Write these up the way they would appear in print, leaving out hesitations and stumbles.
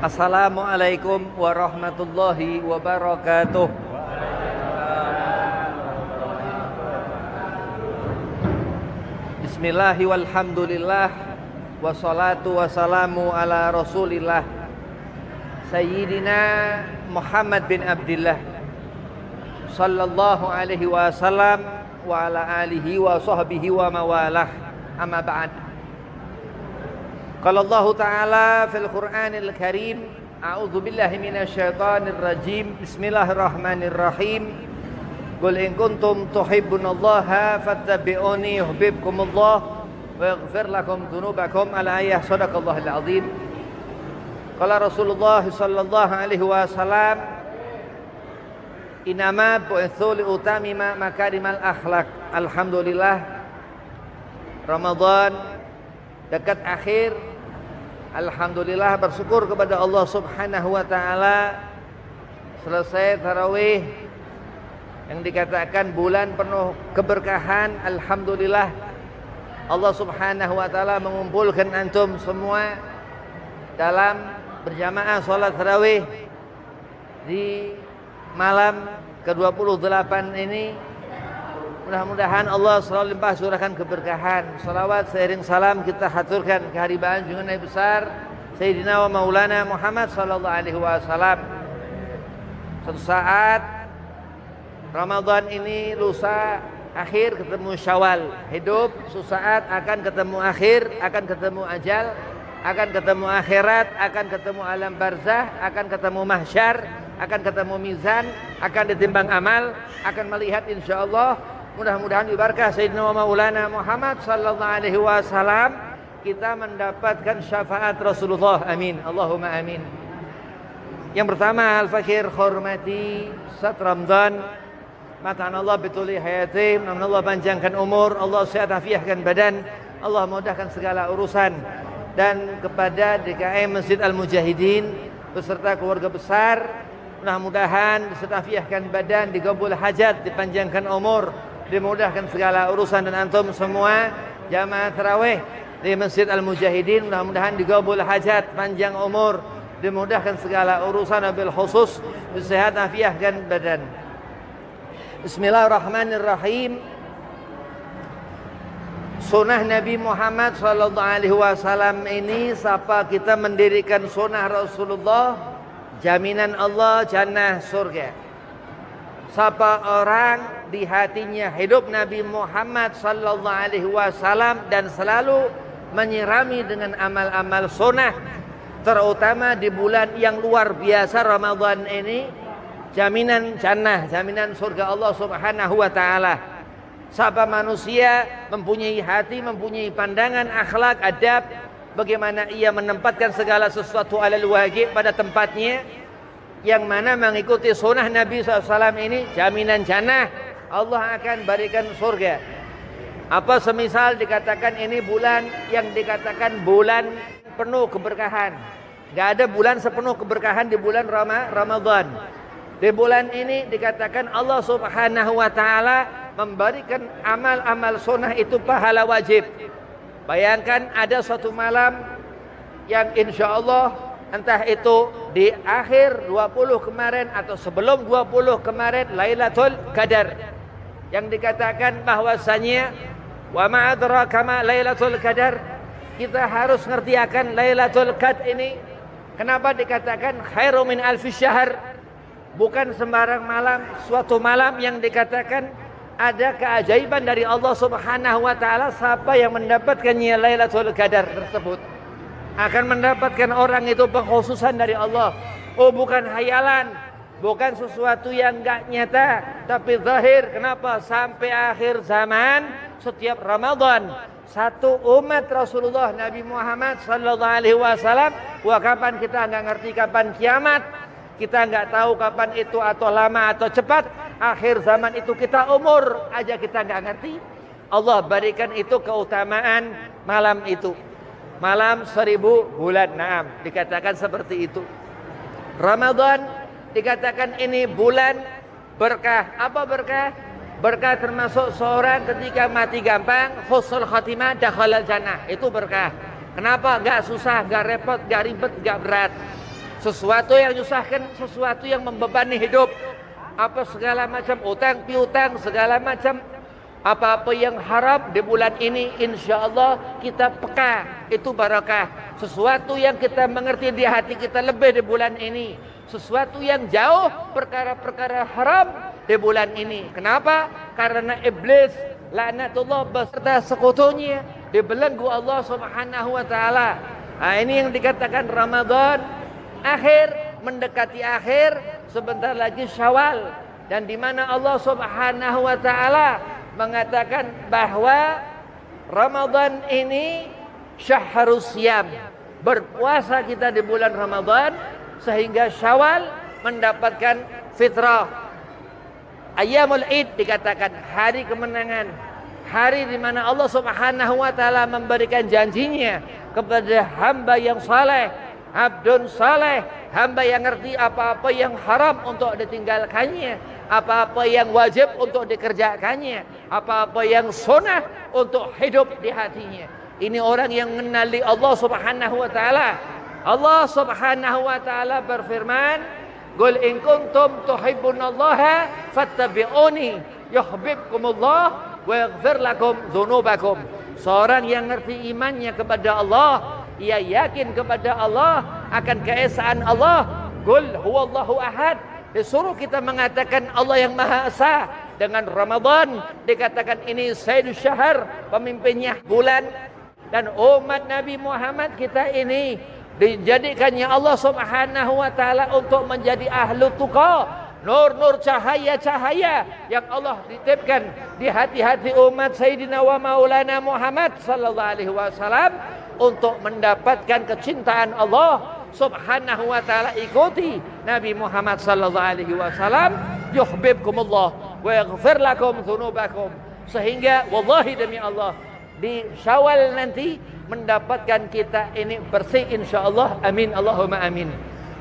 Assalamualaikum warahmatullahi wabarakatuh. Bismillahi walhamdulillah. Wassalatu wassalamu ala rasulillah Sayyidina Muhammad bin Abdillah sallallahu alaihi wasallam wa ala alihi wa sahbihi wa mawalah. Amma ba'd. Qala Allah Ta'ala fil Qur'anil Karim, a'udzu billahi minasyaitonir rajim. Bismillahirrahmanirrahim. Qul in kuntum tuhibbunallaha fattabi'uni yuhibbukumullah wa yaghfir lakum dzunubakum. Al-ayah. Shadaqallahul azim. Qala Rasulullah sallallahu alaihi wasallam, inama bu'itsu li utamima makarimal akhlak. Alhamdulillah, Ramadan dekat akhir. Alhamdulillah, bersyukur kepada Allah Subhanahu wa taala. Selesai tarawih yang dikatakan bulan penuh keberkahan. Alhamdulillah, Allah Subhanahu wa taala mengumpulkan antum semua dalam berjamaah salat tarawih di malam ke-28 ini. Mudah-mudahan Allah selalu limpah curahkan keberkahan. Salawat seiring salam kita haturkan keharibaan junjungan Nabi besar Sayyidina wa Maulana Muhammad sallallahu alaihi wasallam. Suatu saat Ramadan ini, lusa akhir ketemu Syawal. Hidup suatu saat akan ketemu akhir, akan ketemu ajal, akan ketemu akhirat, akan ketemu alam barzah, akan ketemu mahsyar, akan ketemu mizan, akan ditimbang amal, akan melihat insyaallah. Mudah-mudahan diberkah Sayyidina wa Maulana Muhammad sallallahu alaihi wasallam kita mendapatkan syafaat Rasulullah. Amin. Allahumma amin. Yang pertama, al-fakir hormati saat Ramadan, mata'an Allah bituli hayati, mudah-mudahan Allah panjangkan umur, Allah sehat afiahkan badan, Allah mudahkan segala urusan. Dan kepada DKM Masjid Al-Mujahidin beserta keluarga besar, mudah-mudahan sehat afiahkan badan, digabul hajat, dipanjangkan umur, dimudahkan segala urusan. Dan antum semua jamaah tarawih di Masjid Al-Mujahidin, mudah-mudahan digabul hajat, panjang umur, dimudahkan segala urusan, wabil khusus sehat afiahkan badan. Bismillahirrahmanirrahim. Sunnah Nabi Muhammad sallallahu alaihi wasallam ini, siapa kita mendirikan sunnah Rasulullah, jaminan Allah jannah surga. Siapa orang di hatinya hidup Nabi Muhammad sallallahu alaihi wasallam dan selalu menyirami dengan amal-amal sunnah, terutama di bulan yang luar biasa Ramadan ini, jaminan jannah, jaminan surga Allah Subhanahu wa taala. Siapa manusia mempunyai hati, mempunyai pandangan, akhlak, adab, bagaimana ia menempatkan segala sesuatu alal wajib pada tempatnya, yang mana mengikuti sunnah Nabi SAW ini, jaminan jannah, Allah akan berikan surga. Apa semisal dikatakan ini bulan yang dikatakan bulan penuh keberkahan. Gak ada bulan sepenuh keberkahan di bulan Ramadan. Di bulan ini dikatakan Allah Subhanahu wa taala memberikan amal-amal sunnah itu pahala wajib. Bayangkan ada suatu malam yang insya Allah, entah itu di akhir 20 kemarin atau sebelum 20 kemarin, Lailatul Qadar, yang dikatakan bahwasanya wa ma adraka ma Lailatul Qadar. Kita harus ngerti akan Lailatul Qadar ini. Kenapa dikatakan khairu min alfi syahr? Bukan sembarang malam, suatu malam yang dikatakan ada keajaiban dari Allah Subhanahu wa taala. Siapa yang mendapatkannya Lailatul Qadar tersebut akan mendapatkan orang itu pengkhususan dari Allah. Oh, bukan hayalan, bukan sesuatu yang enggak nyata, tapi zahir. Kenapa? Sampai akhir zaman, setiap Ramadan, satu umat Rasulullah Nabi Muhammad sallallahu alaihi wasallam, wah kapan kita enggak ngerti kapan kiamat, kita enggak tahu kapan itu, atau lama atau cepat. Akhir zaman itu kita umur aja kita enggak ngerti. Allah berikan itu keutamaan malam itu. Malam 1000 bulan. Naam, dikatakan seperti itu. Ramadan dikatakan ini bulan berkah. Apa berkah? Berkah termasuk seorang ketika mati gampang, husnul khatimah, dakhalal jannah. Itu berkah. Kenapa? Gak susah, gak repot, gak ribet, gak berat. sesuatu yang menyusahkan, sesuatu yang membebani hidup, apa segala macam utang piutang, segala macam apa-apa yang haram di bulan ini, insya Allah kita peka, itu barakah. Sesuatu yang kita mengerti di hati kita lebih di bulan ini, sesuatu yang jauh perkara-perkara haram di bulan ini. Kenapa? Karena iblis laknatullah beserta sekutunya dibelenggu Allah Subhanahu wa taala. Ini yang dikatakan Ramadan akhir, mendekati akhir, sebentar lagi Syawal, dan di mana Allah Subhanahu wa taala mengatakan bahwa Ramadan ini syahrus siyam, berpuasa kita di bulan Ramadan sehingga Syawal mendapatkan fitrah. Ayyamul Id dikatakan hari kemenangan, hari di mana Allah Subhanahu wa taala memberikan janjinya kepada hamba yang saleh, abdun saleh, hamba yang ngerti apa-apa yang haram untuk ditinggalkannya, apa-apa yang wajib untuk dikerjakannya, apa-apa yang sunnah untuk hidup di hatinya. Ini orang yang mengenali Allah Subhanahu wa taala. Allah Subhanahu wa taala berfirman, "Qul in kuntum tuhibbunallaha fattabi'uni yuhibbukumullah wa yaghfir lakum dzunubakum." Seorang yang ngerti imannya kepada Allah, ia yakin kepada Allah, akan keesaan Allah. Qul huwallahu ahad. Disuruh kita mengatakan Allah yang Maha Esa. Dengan Ramadan dikatakan ini Sayyidus Syahr, pemimpinnya bulan, dan umat Nabi Muhammad kita ini dijadikannya Allah Subhanahu wa taala untuk menjadi ahlu tuqa, nur-nur cahaya-cahaya yang Allah titipkan di hati-hati umat Sayyidina wa Maulana Muhammad sallallahu alaihi wasallam untuk mendapatkan kecintaan Allah Subhanahu wa taala. Ikuti Nabi Muhammad sallallahu alaihi wasallam, yuhibbukumullah wa yaghfir lakum dzunubakum, sehingga wallahi demi Allah di Syawal nanti mendapatkan kita ini bersih insyaallah. Amin Allahumma amin.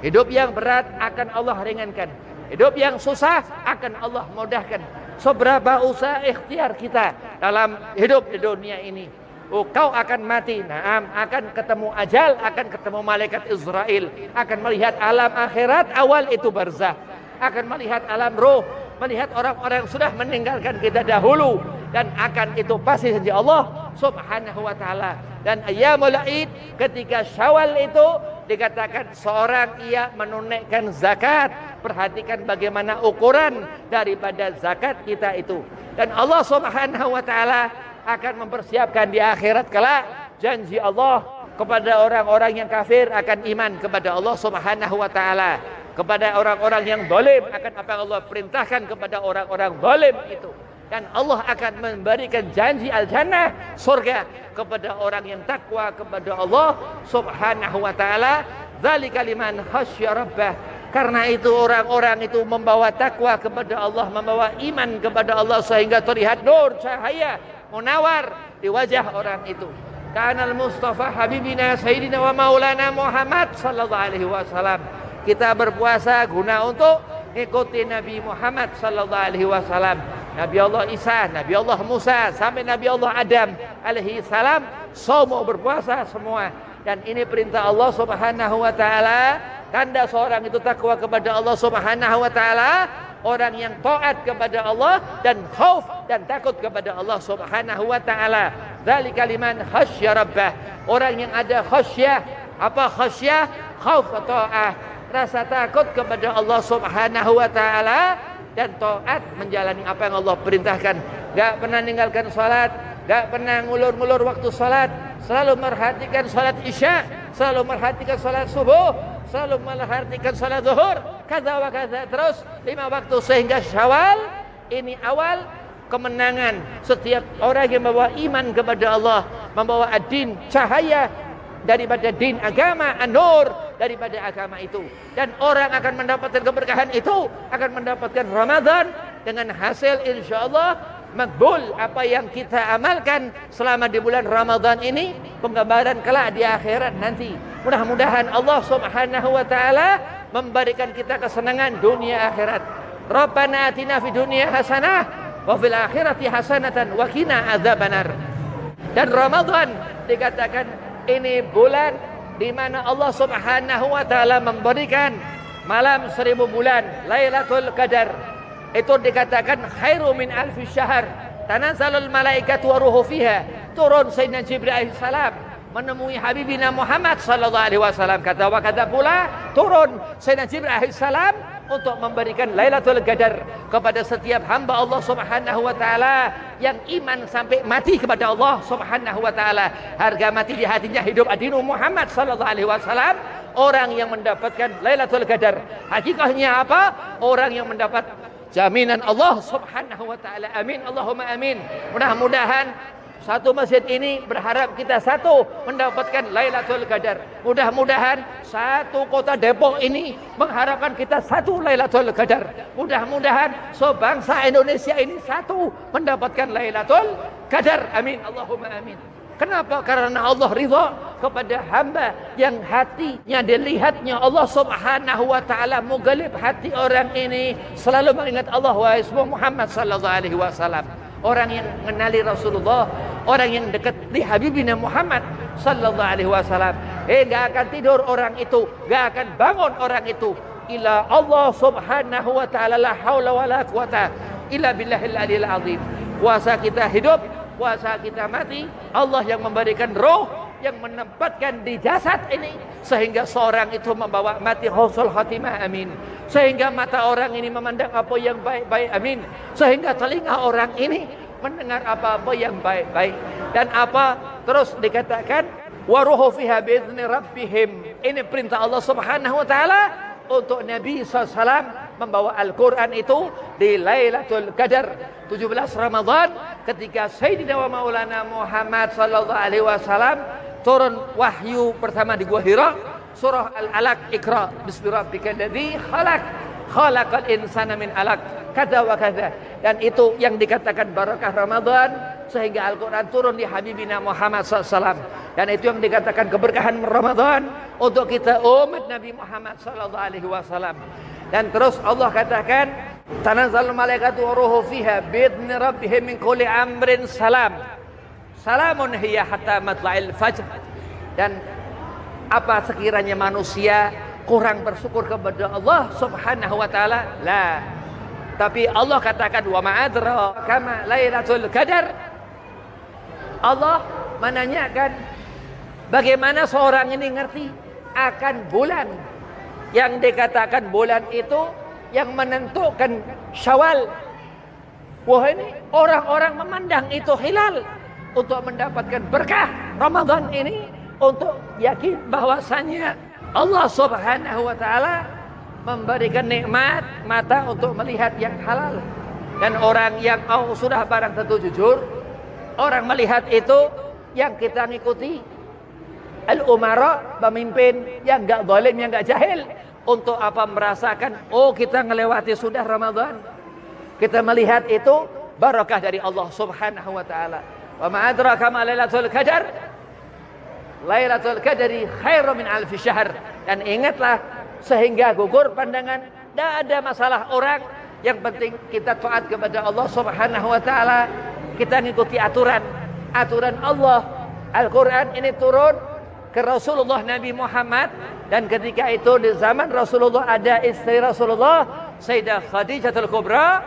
Hidup yang berat akan Allah ringankan, hidup yang susah akan Allah mudahkan. Seberapa usaha ikhtiar kita dalam hidup di dunia ini, kau akan mati, naam, akan ketemu ajal, akan ketemu malaikat Israel, akan melihat alam akhirat, awal itu barzah, akan melihat alam roh, melihat orang-orang yang sudah meninggalkan kita dahulu, dan akan itu pasti janji Allah Subhanahu wa taala. Dan ayyamul Id, ketika Syawal itu dikatakan seorang ia menunaikan zakat. Perhatikan bagaimana ukuran daripada zakat kita itu. Dan Allah Subhanahu wa taala akan mempersiapkan di akhirat kelak janji Allah kepada orang-orang yang kafir akan iman kepada Allah Subhanahu wa taala, kepada orang-orang yang zalim akan apa yang Allah perintahkan kepada orang-orang zalim itu. Dan Allah akan memberikan janji al-jannah, surga, kepada orang yang takwa kepada Allah Subhanahu wa taala. Dzalika liman khasyya rabbah. Karena itu orang-orang itu membawa takwa kepada Allah, membawa iman kepada Allah, sehingga terlihat nur cahaya munawar di wajah orang itu. Kanal Mustafa Habibina Sayyidina wa Maulana Muhammad sallallahu alaihi wasallam. Kita berpuasa guna untuk ikuti Nabi Muhammad sallallahu alaihi wasallam. Nabi Allah Isa, Nabi Allah Musa, sampai Nabi Allah Adam alaihi salam, semua berpuasa semua. Dan ini perintah Allah Subhanahu wa taala. Tanda seorang itu takwa kepada Allah Subhanahu wa taala, orang yang taat kepada Allah dan khauf dan takut kepada Allah Subhanahu wa taala. Dzalika liman khasyya rabbah. Orang yang ada khasyah. Apa khasyah? Khauf wa ta'ah. Rasa takut kepada Allah Subhanahu wa taala dan taat menjalani apa yang Allah perintahkan. Gak pernah meninggalkan salat, gak pernah ngulur-ngulur waktu salat, selalu merhatikan salat Isya, selalu merhatikan salat subuh, selalu merhatikan salat zuhur, kaza wa kaza, terus 5 waktu, sehingga Syawal ini awal kemenangan. Setiap orang yang membawa iman kepada Allah, membawa ad-din, cahaya daripada din agama, an-nur daripada agama itu, dan orang akan mendapatkan keberkahan itu, akan mendapatkan Ramadan dengan hasil insyaallah makbul apa yang kita amalkan selama di bulan Ramadan ini, penggambaran kelak di akhirat nanti. Mudah-mudahan Allah Subhanahu wa taala memberikan kita kesenangan dunia akhirat. Rabbana atina fid dunya hasanah wa fil akhirati hasanatan wa qina adzabannar. Dan Ramadan dikatakan ini bulan di mana Allah Subhanahu wa taala memberikan malam 1000 bulan, Lailatul Qadar. Itu dikatakan khairu min alfi syahr. Tanazzalul malaikatu wa ruhu fiha. Turun Sayyidina Jibril alaihi salam menemui Habibina Muhammad sallallahu alaihi wasallam. Kata pula turun Sayyidina Jibril alaihi salam untuk memberikan Lailatul Qadar kepada setiap hamba Allah Subhanahu wa taala yang iman sampai mati kepada Allah Subhanahu wa taala. Harga mati di hatinya hidup adinu Muhammad sallallahu alaihi wasallam. Orang yang mendapatkan Lailatul Qadar. Hakikatnya apa? Orang yang mendapat jaminan Allah Subhanahu wa taala. Amin, Allahumma amin. Mudah-mudahan satu masjid ini berharap kita satu mendapatkan Lailatul Qadar. Mudah-mudahan satu kota Depok ini mengharapkan kita satu Lailatul Qadar. Mudah-mudahan sebangsa Indonesia ini satu mendapatkan Lailatul Qadar. Amin, Allahumma amin. Kenapa? Karena Allah ridha kepada hamba yang hatinya dilihatnya Allah Subhanahu wa taala mughalib hati orang ini selalu mengingat Allah wa ismu Muhammad sallallahu alaihi wasallam. Orang yang mengenali Rasulullah, orang yang dekat di Habibina Muhammad sallallahu alaihi wasallam, enggak akan tidur orang itu, enggak akan bangun orang itu ila Allah Subhanahu wa taala, la haula wala quwata illa billahil aliyil azim. Puasa kita hidup, puasa kita mati, Allah yang memberikan roh yang menempatkan di jasad ini sehingga seorang itu membawa mati husnul khatimah, amin. Sehingga mata orang ini memandang apa yang baik-baik, amin. Sehingga telinga orang ini mendengar apa-apa yang baik-baik. Dan apa terus dikatakan wa ruhu fiha bi'izni rabbihim. Ini perintah Allah Subhanahu wa taala untuk Nabi SAW membawa Al-Quran itu di Lailatul Qadar 17 Ramadan ketika Sayyidina wa Maulana Muhammad sallallahu alaihi wasallam turun wahyu pertama di Gua Hira, surah Al-Alaq, Iqra bismi rabbikal ladzi khalaq khalaqal insana min alaq kata wa kata. Dan itu yang dikatakan barakah Ramadan sehingga Al-Quran turun di Habibina Muhammad SAW. Dan itu yang dikatakan keberkahan Ramadan untuk kita umat Nabi Muhammad sallallahu alaihi wasallam. Dan terus Allah katakan tanazzalul malaikatu wa ruhu fiha bi'izni rabbihim min kulli amrin salam. Salamun hiya hatta matla'il fajr. Dan apa sekiranya manusia kurang bersyukur kepada Allah Subhanahu wa taala? La. Tapi Allah katakan wa ma'adra kama Lailatul Qadar. Allah menanyakan bagaimana seorang ini ngerti akan bulan yang dikatakan bulan itu yang menentukan Syawal. Wah, ini orang-orang memandang itu hilal untuk mendapatkan berkah Ramadan ini, untuk yakin bahwasanya Allah Subhanahu wa taala memberikan nikmat mata untuk melihat yang halal. Dan orang yang sudah barang tentu jujur, orang melihat itu yang kita ngikuti al-umara, pemimpin yang enggak zalim, yang enggak jahil. Untuk apa? Merasakan kita ngelewati sudah Ramadan. Kita melihat itu barakah dari Allah Subhanahu wa taala. Wa ma adraka ma Lailatul Qadar. Lailatul Qadri khairu min alfi syahr. Dan ingatlah sehingga gugur pandangan, tidak ada masalah orang, yang penting kita taat kepada Allah Subhanahu wa taala. Kita ngikuti aturan Allah. Al-Quran ini turun ke Rasulullah Nabi Muhammad, dan ketika itu di zaman Rasulullah ada istri Rasulullah Sayyidah Khadijatul Kubra,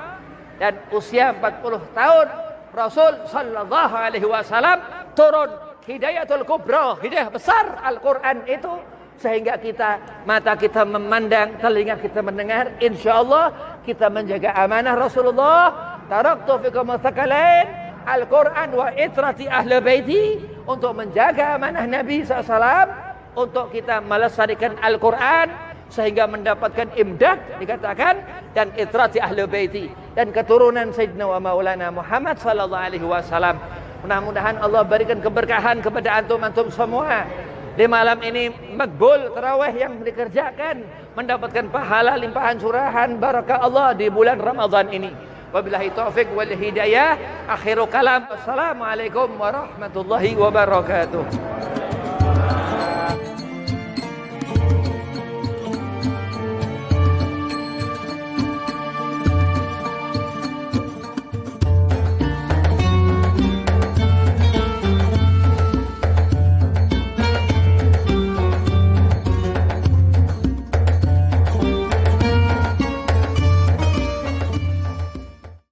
dan usia 40 tahun Rasul sallallahu alaihi wasallam turun hidayatul kubra, hidayah besar Al-Quran itu, sehingga mata kita memandang, telinga kita mendengar. Insyaallah kita menjaga amanah Rasulullah. Taraktu fikum tsaqalain Al-Quran wa itrati ahli baiti, untuk menjaga amanah Nabi SAW, untuk kita melestarikan Al-Quran sehingga mendapatkan imdad dikatakan, dan itrati ahli baiti, dan keturunan Sayyidina wa Maulana Muhammad sallallahu alaihi wasallam. Mudah-mudahan Allah berikan keberkahan kepada antum-antum semua. Di malam ini makbul tarawih yang dikerjakan, mendapatkan pahala limpahan curahan barakah Allah di bulan Ramadan ini. Wabillahi taufik wal hidayah. Akhiru kalam. Assalamualaikum warahmatullahi wabarakatuh.